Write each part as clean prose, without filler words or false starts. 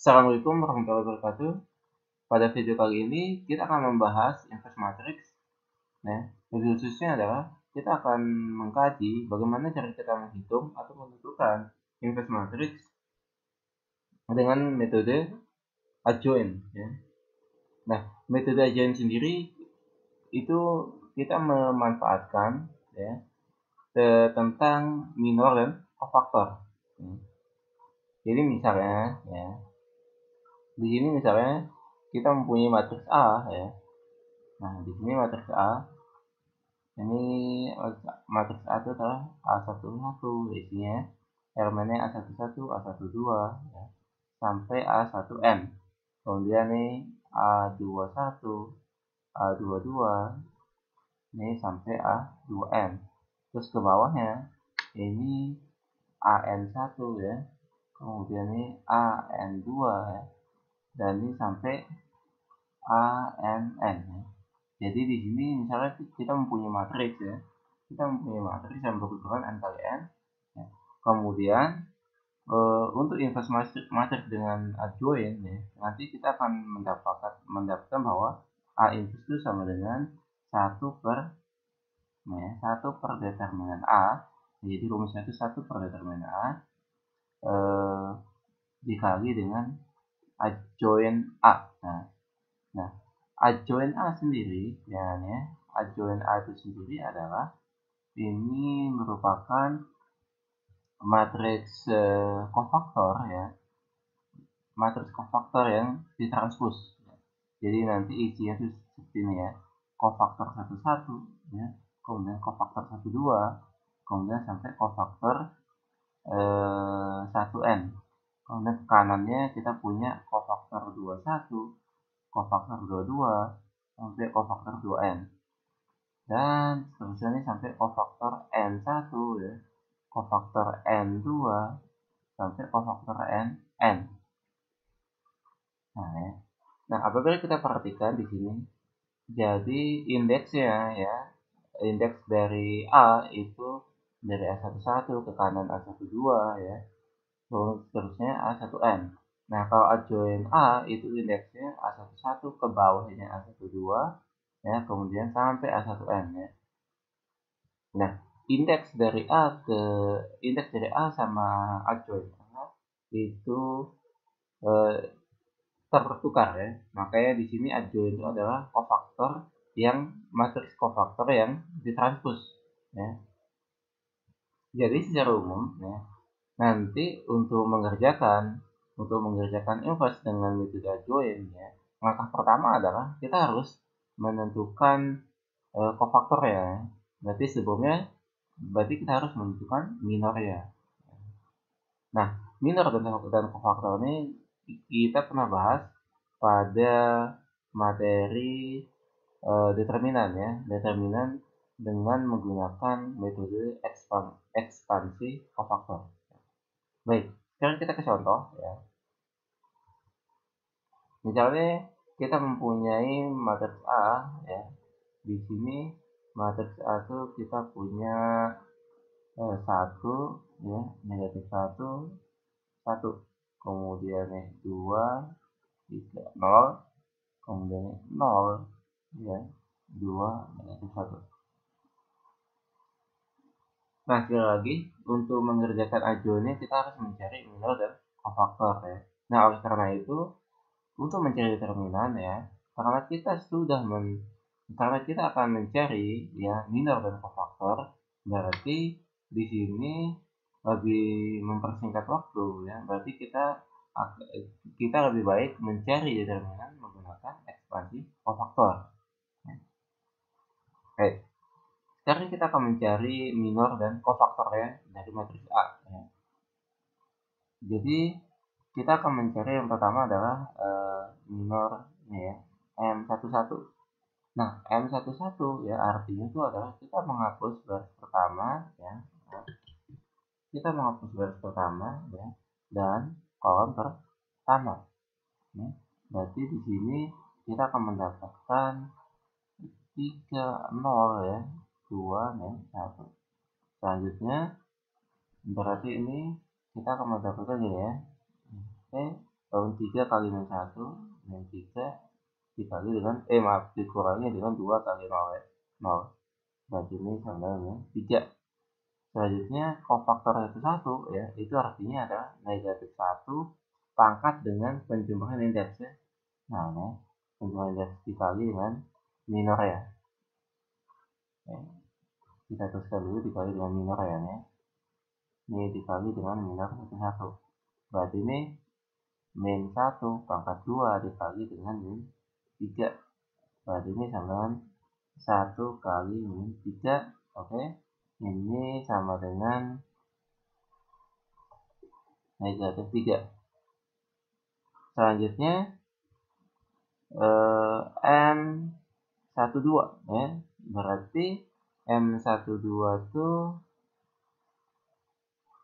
Assalamualaikum warahmatullahi wabarakatuh. Pada video kali ini kita akan membahas inverse matrix. Nah, lebih khususnya adalah kita akan mengkaji bagaimana cara kita menghitung atau menentukan inverse matrix dengan metode adjoint. Ya. Nah, metode adjoint sendiri itu kita memanfaatkan ya, tentang minor dan cofactor. Ya. Jadi misalnya ya, di sini misalnya kita mempunyai matriks A ya. Nah, di sini matriks A ini matriks A itu adalah A11 isinya elemennya A11, A12 ya, sampai A1N. Kemudian nih A21, A22 ini sampai A2N. Terus ke bawahnya ini AN1 ya. Kemudian ini AN2 ya. Dan ini sampai ANN ya. Jadi di sini misalnya kita mempunyai matriks ya. Kita mempunyai matriks yang berukuran n kali n. Ya. Kemudian untuk inverse matriks dengan adjoint ya, nanti kita akan mendapatkan bahwa A inverse itu sama dengan 1 per determinan A. Jadi rumusnya itu 1 per determinan A dikali dengan adjoint A. Nah, adjoint A sendiri ya, adjoint A itu sendiri adalah ini merupakan matriks kofaktor ya, matriks kofaktor yang ditranspos. Jadi nanti isinya itu seperti ini ya, kofaktor 11 ya, kemudian kofaktor 12, kemudian sampai kofaktor 1n. Kemudian kanannya kita punya kofaktor 21, kofaktor 22, sampai kofaktor 2n. Dan seterusnya ini sampai kofaktor n1 ya, kofaktor n2 sampai kofaktor n. Nah, apabila kita perhatikan di sini, jadi indeksnya ya, indeks dari A itu dari A11 ke kanan A12 ya, terusnya A1N. Nah, kalau adjoint A itu indeksnya A11 ke bawahnya A12 ya, kemudian sampai A1N ya. Nah, indeks dari A sama adjoint A itu tertukar ya. Makanya di sini adjoint itu adalah kofaktor yang matriks kofaktor yang ditranspos ya. Jadi secara umum ya, nanti untuk mengerjakan inverse dengan metode adjoint ya, langkah pertama adalah kita harus menentukan kofaktor ya. Berarti kita harus menentukan minor ya. Nah, minor dan kofaktor ini kita pernah bahas pada materi determinan ya, determinan dengan menggunakan metode ekspansi kofaktor. Baik, sekarang kita ke contoh ya. Misalnya kita mempunyai matriks A ya. Di sini matriks A itu kita punya 1 ya, negatif 1, 1. Kemudian 2, 3, 0. Kemudian 0 ya, 2, negatif 1. Nah, sekali lagi untuk mengerjakan adjointnya kita harus mencari minor dan kofaktor ya. Nah, oleh karena itu untuk mencari determinan ya, karena kita akan mencari ya minor dan kofaktor, berarti di sini lebih mempersingkat waktu ya. Berarti kita lebih baik mencari determinan menggunakan ekspansi kofaktor. Oke. Sekarang kita akan mencari minor dan kofaktor ya dari matriks A. Ya. Jadi kita akan mencari yang pertama adalah minor ya, M11. Nah, M11 ya artinya itu adalah kita menghapus baris pertama ya. Kita menghapus baris pertama ya dan kolom pertama. Ya. Berarti di sini kita akan mendapatkan 3, 0 ya. 2 dan 1. Selanjutnya berarti ini kita akan mendapatkan ya 3 kali min 1, min 3 dikali dengan, dikurangi dengan 2 kali 0 ya, 0. Berarti ini sama dengan 3. Selanjutnya kofaktor 1 ya, itu artinya adalah negatif 1 pangkat dengan penjumlahan indeks ya. Nah, ini penjumlahan indeks dikali dengan minor ya. Kita teruskan dulu dikali dengan minor ya. Ini dikali dengan minor 1. Berarti ini min 1 pangkat 2 dikali dengan min 3. Berarti ini sama dengan 1 kali min 3. Oke. Ini sama dengan negatif 3. Selanjutnya M12 ya. Berarti M12 itu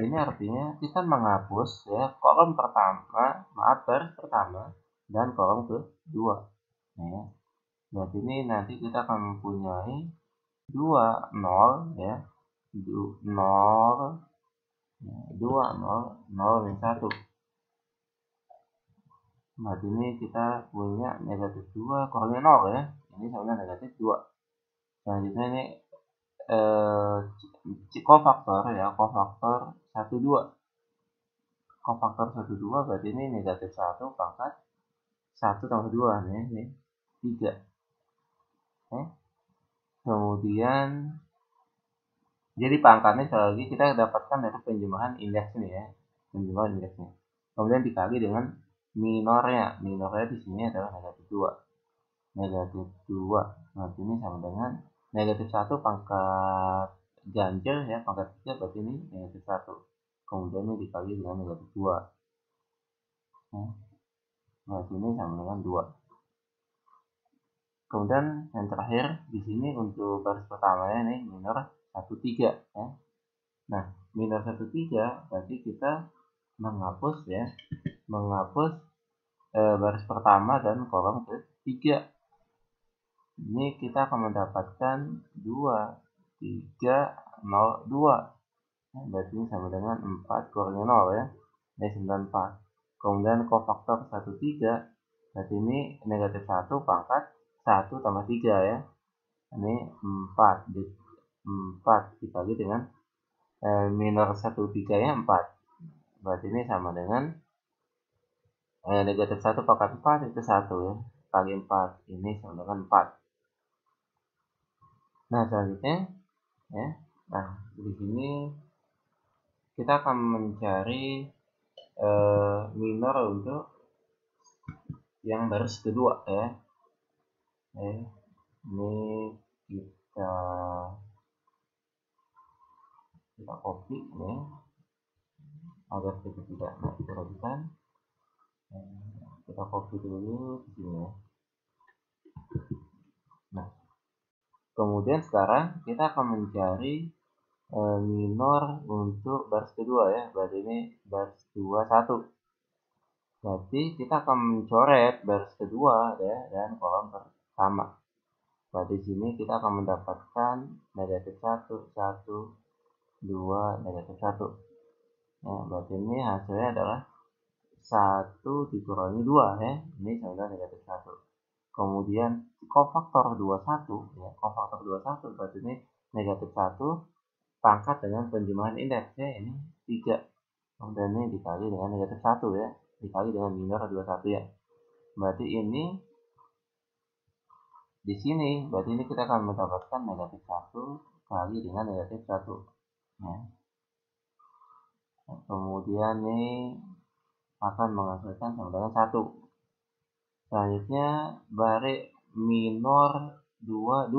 ini artinya kita menghapus ya kolom pertama, baris pertama dan kolom kedua. Ya. Berarti ini nanti kita akan mempunyai 2 0 ya. 0 2 0 0 min 1. Berarti ini kita punya negatif 2 kurangnya 0 ya. Ini sama negatif 2. Selanjutnya ini kofaktor ya, kofaktor 1 2. Kofaktor 1 2 berarti ini negatif 1 pangkat 1 tambah 2 nih, ini 3. Kemudian jadi pangkatnya sekali lagi kita dapatkan dari penjumlahan indeks ini ya, penjumlahan indeksnya. Kemudian dikali dengan minornya. Minornya di sini adalah negatif 2. Negatif 2. Berarti ini sama dengan negatif 1 pangkat ganjil ya, pangkat 3 berarti ini negatif 1. Kemudian ini dikali dengan negatif 2. Berarti ini sama dengan 2. Kemudian yang terakhir di sini untuk baris pertamanya ini minor 1 3 ya. Nah, minor 1 3 berarti kita menghapus ya, menghapus baris pertama dan kolom ketiga. Ini kita akan mendapatkan 2 3 0 2. Berarti ini sama dengan 4 kurangi 0 ya. Ini 94. Kemudian kofaktor 1 3 berarti ini negatif 1 pangkat 1 tambah 3 ya. Ini 4 dikali dengan minor 1 3 nya 4. Berarti ini sama dengan negatif 1 pangkat 4 itu 1 ya. Kali 4 ini sama dengan 4. Nah, selanjutnya ya. Nah, di sini kita akan mencari minor untuk yang baris kedua ya. Ini kita copy ya agar kita tidak kerugitan. Kita copy dulu di sini ya. Nah, kemudian sekarang kita akan mencari minor untuk baris kedua ya. Berarti ini baris 2 1. Berarti kita akan mencoret baris kedua ya dan kolom pertama. Berarti di sini kita akan mendapatkan negatif 1 1 2 negatif 1. Ya, berarti ini hasilnya adalah 1 dikurangi 2 ya. Ini sama dengan negatif 1. Kemudian kofaktor 21 ya, kofaktor 21 berarti ini negatif 1 pangkat dengan penjumlahan indeks ya, ini 3. Kemudian ini dikali dengan negatif 1 ya, dikali dengan minor 21 ya. Berarti ini di sini berarti ini kita akan mendapatkan negatif 1 kali dengan negatif 1 ya. Kemudian ini akan menghasilkan sama dengan 1. Selanjutnya baris minor 22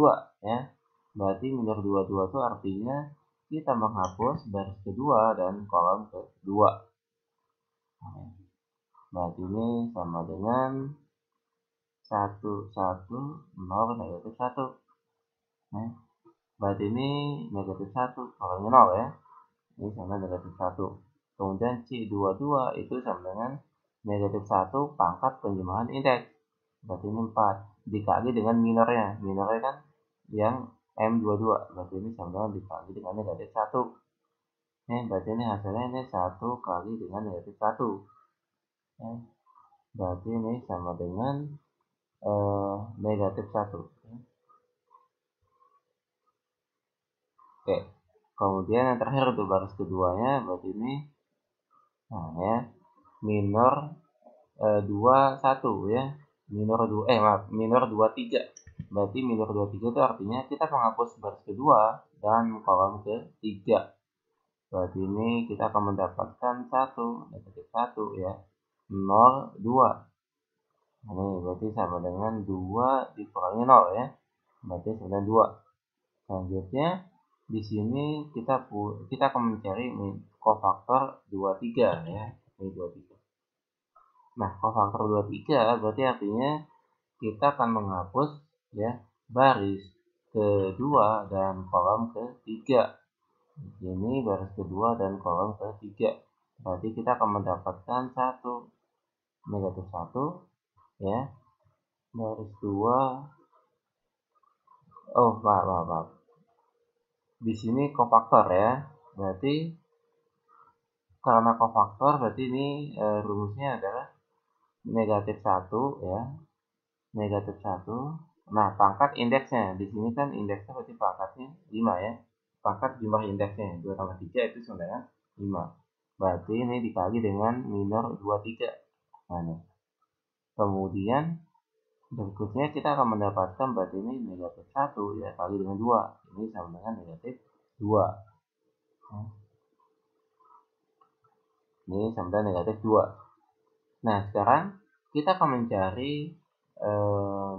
ya. Berarti minor 22 itu artinya kita menghapus baris kedua dan kolom kedua. Berarti ini sama dengan 1 1 0 negatif 1. Berarti ini negatif 1 kolomnya 0 ya. Ini sama negatif 1. Kemudian C22 itu sama dengan negatif 1 pangkat penjumlahan indeks. Berarti ini 4 dikali dengan minornya. Minornya kan yang M22. Berarti ini sama dengan dikali dengan negatif 1. Berarti ini hasilnya ini 1 kali dengan negatif 1. berarti ini sama dengan negatif 1. Oke, kemudian yang terakhir untuk baris keduanya berarti ini ya minor 21 ya, minor 23. Berarti minor 23 itu artinya kita menghapus baris kedua dan kolom ketiga. Berarti ini kita akan mendapatkan negatif 1 ya, 0, 2. Ini berarti sama dengan 2 dikurangi 0 ya, berarti sama dengan 2. Selanjutnya di sini kita akan mencari kofaktor 23 ya, ini 23. Nah, kofaktor 23 berarti artinya kita akan menghapus ya baris kedua dan kolom ketiga. Ini baris kedua dan kolom ketiga. Berarti kita akan mendapatkan negatif 1 ya. Baris 2. Oh, maaf. Di sini kofaktor ya. Berarti karena kofaktor berarti ini rumusnya adalah negatif 1 ya. Negatif 1. Nah, pangkat indeksnya. Di sini kan indeksnya berarti pangkatnya 5 ya. Pangkat jumlah indeksnya 2 tambah 3 itu sama dengan 5. Berarti ini dikali dengan minor 23. Nah, kemudian berikutnya kita akan mendapatkan berarti ini negatif 1 ya kali dengan 2. Ini sama dengan negatif 2. Ini sama dengan negatif 2. Nah, sekarang kita akan mencari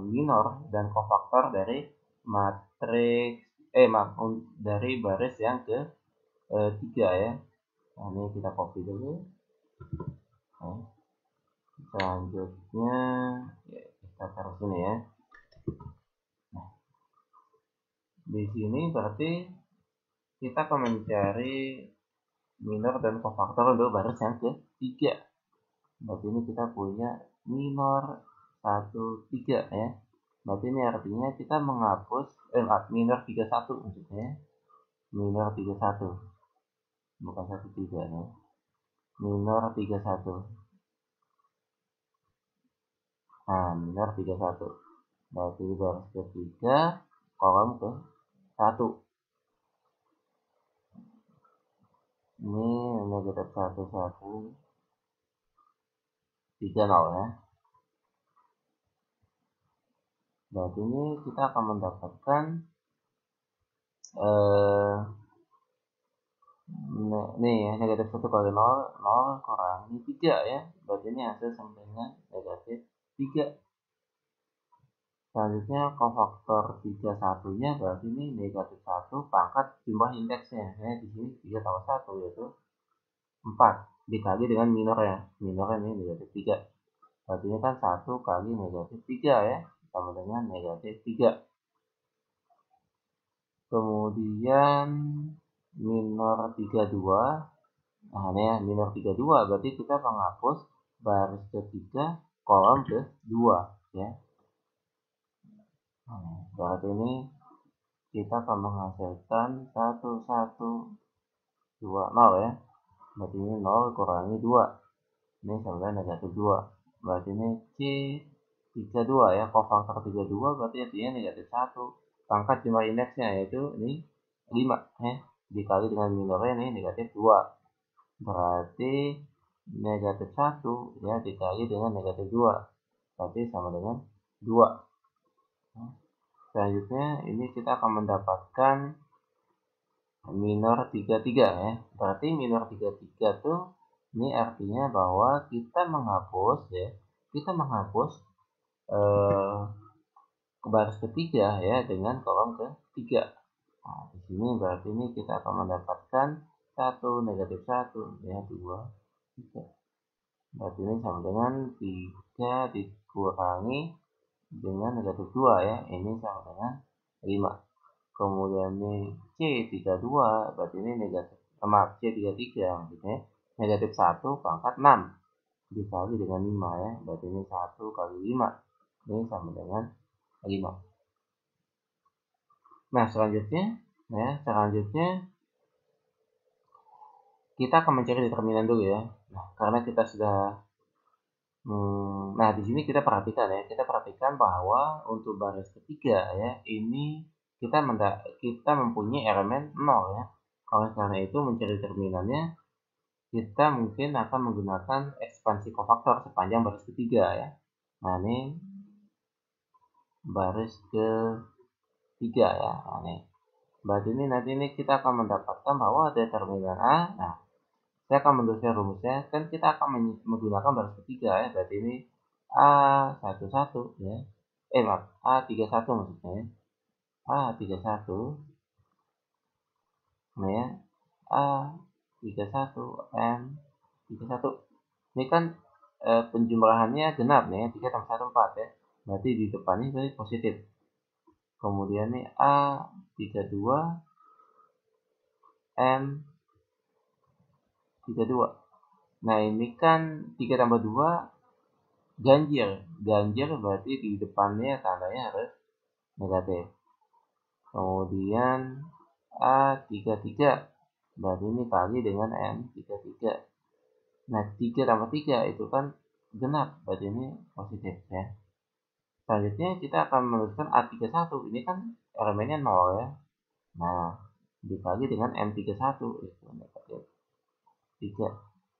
minor dan kofaktor dari matriks dari baris yang ke 3 ya. Nah, ini kita copy dulu. Nah, selanjutnya ya, kita taruh sini ya. Nah, di sini berarti kita akan mencari minor dan kofaktor untuk baris yang ke 3. Berarti ini kita punya minor 1, 3 ya. Berarti ini artinya kita menghapus minor 31 maksudnya. Minor 31. Bukan 13 ya. Minor 31. Nah, minor 31. Berarti baris ketiga kolom ke 1. Ini negatif 1, 1, 3, 0 ya. Berarti ini kita akan mendapatkan nih ya, negatif 1 kali 0, 0 kurangi 3 ya. Berarti ini hasil sama dengan negatif 3. Selanjutnya kofaktor 31 nya berarti ini negatif 1 pangkat jumlah indeksnya ya, di sini 3 tambah 1 yaitu 4 dikali dengan minornya. Minornya ini negatif 3. Berarti ini kan 1 kali negatif 3 ya, sama dengan negatif 3. Kemudian minor 32. Nah, ini ya, minor 32 berarti kita menghapus baris ketiga kolom kedua ya. Nah, berarti ini kita akan menghasilkan 1, 1, 2, 0 ya. Berarti ini 0 kurangi 2. Ini sama dengan negatif 2. Berarti ini C32 ya. Kofaktor 32 berarti artinya negatif 1. Pangkat jumlah indeksnya yaitu ini 5 ya. Dikali dengan minornya ini negatif 2. Berarti negatif 1 ya dikali dengan negatif 2. Berarti sama dengan 2. Selanjutnya ini kita akan mendapatkan minor 33 ya. Berarti minor 33 tuh ini artinya bahwa kita menghapus ya. Kita menghapus ke baris ketiga ya dengan kolom ketiga. Nah, di sini berarti ini kita akan mendapatkan 1 negatif 1 ya 2 3. Berarti ini sama dengan 3 dikurangi dengan negatif 2 ya. Ini sama dengan 5. Kemudian ini C32 berarti ini negatif C33 maksudnya negatif 1 pangkat 6 dikali dengan 5 ya. Berarti ini 1 kali 5. Ini sama dengan 5. Nah, selanjutnya kita akan mencari determinan dulu ya. Nah, karena kita sudah Nah, di sini kita perhatikan bahwa untuk baris ketiga ya, ini kita mempunyai elemen 0 ya. Oleh karena itu mencari determinannya kita mungkin akan menggunakan ekspansi kofaktor sepanjang baris ketiga ya. Nah, ini baris ketiga ya. Nah, ini berarti ini nanti ini kita akan mendapatkan bahwa determinan A. Nah, saya akan menuliskan rumusnya, kan kita akan menggunakan baris ketiga ya, berarti ini A11 ya, maaf, A31 maksudnya ya, A31, nah ya, A31, M31, ini kan penjumlahannya genap nih ya, 3 tambah 1, 4 ya, berarti di depannya berarti positif, kemudian nih A32, M32, nah ini kan 3 tambah 2 ganjil berarti di depannya tandanya harus negatif. Kemudian A33 berarti ini kali dengan M33. Nah, 3 tambah 3 itu kan genap, berarti ini positif ya. Selanjutnya kita akan menuliskan A31, ini kan elemennya 0 ya. Nah, dikali dengan M31 itu negatif 3,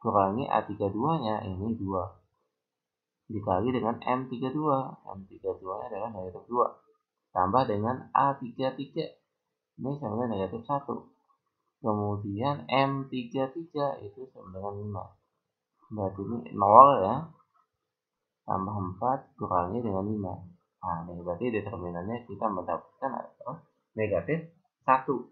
kurangi A32-nya ini 2, dikali dengan M32 nya adalah negatif 2, tambah dengan A33 ini sama dengan negatif 1, kemudian M33 itu sama dengan 5, berarti ini 0 ya, tambah 4 kurangi dengan 5. Nah, ini berarti determinannya kita mendapatkan adalah negatif 1.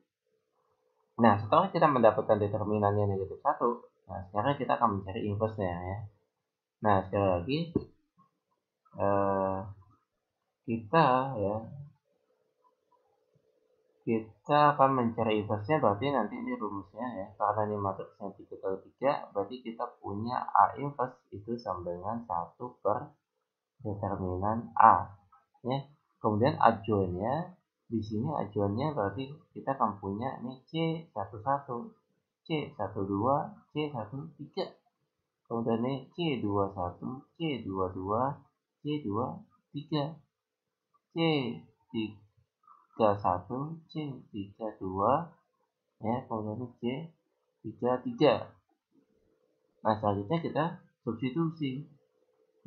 Nah, setelah kita mendapatkan determinannya negatif 1, nah sekarang kita akan mencari inverse-nya ya. Nah, sekali lagi kita akan mencari inverse-nya, berarti nanti ini rumusnya ya, karena ini matriksnya 3 kali 3, berarti kita punya A inverse itu sama dengan 1 per determinan A ya. Kemudian adjoinnya di sini adjoinnya berarti kita akan punya ini C11, C12, C13, kemudian ini C21, C22, C23, C31, C32 ya, kemudian C33. Nah, selanjutnya kita substitusi.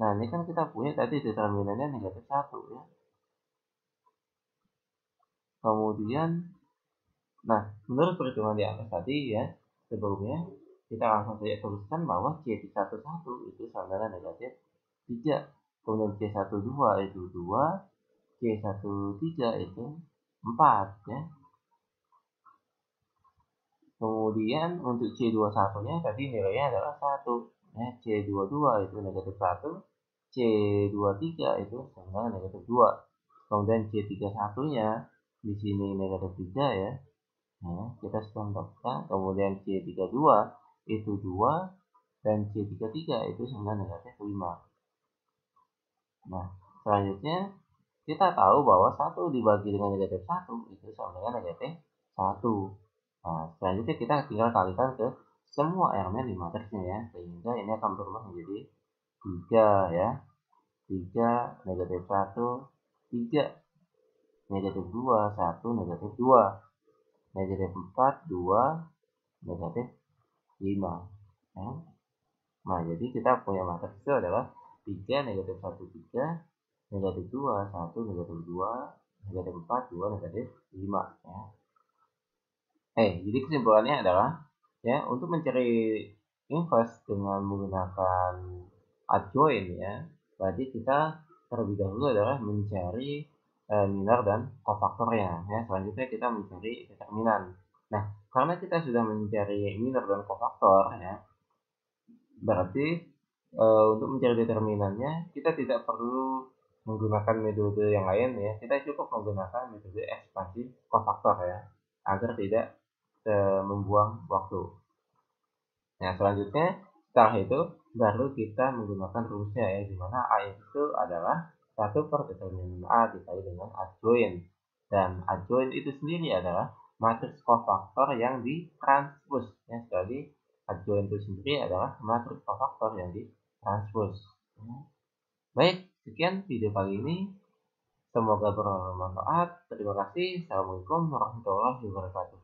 Nah, ini kan kita punya tadi determinannya negatif 1 ya. Kemudian, nah, menurut perhitungan di atas tadi ya, sebelumnya kita langsung saja tuliskan bahwa C11 itu sama dengan negatif 3, kemudian C12 itu 2, C13 itu 4 ya. Kemudian untuk C21-nya tadi nilainya adalah 1 ya, C22 itu negatif 1, C23 itu sama dengan negatif 2, kemudian C31-nya di sini negatif 3 ya. Nah, kita sudah mendapatkan, kemudian C32 itu 2 dan C33 itu sama dengan negatif 5. Nah, selanjutnya kita tahu bahwa 1 dibagi dengan negatif 1 itu sama dengan negatif 1. Nah, selanjutnya kita tinggal kalikan ke semua elemen di matriksnya ya, sehingga ini akan berubah menjadi 3 ya. 3 negatif 1, 3 negatif 2, 1 negatif 2, negatif 4, 2, negatif 5 ya. Nah, jadi kita punya matriks itu adalah 3 negatif 1, 3 negatif 2, 1 negatif 2, negatif 4, 2 negatif 5 ya. Jadi kesimpulannya adalah ya, untuk mencari inverse dengan menggunakan adjoint ya, berarti kita terlebih dahulu adalah mencari minor dan kofaktornya ya. Selanjutnya kita mencari determinan. Nah, karena kita sudah mencari minor dan kofaktor ya, berarti untuk mencari determinannya kita tidak perlu menggunakan metode yang lain ya, kita cukup menggunakan metode ekspansi kofaktor ya, agar tidak membuang waktu. Nah, selanjutnya setelah itu baru kita menggunakan rumusnya ya, dimana A itu adalah 1 per determinan A dikali dengan adjoint, dan adjoint itu sendiri adalah matriks kofaktor yang ditranspos ya. Sekali adjoint itu sendiri adalah matriks kofaktor yang ditranspos Baik, sekian video kali ini. Semoga bermanfaat. Terima kasih. Assalamualaikum warahmatullahi wabarakatuh.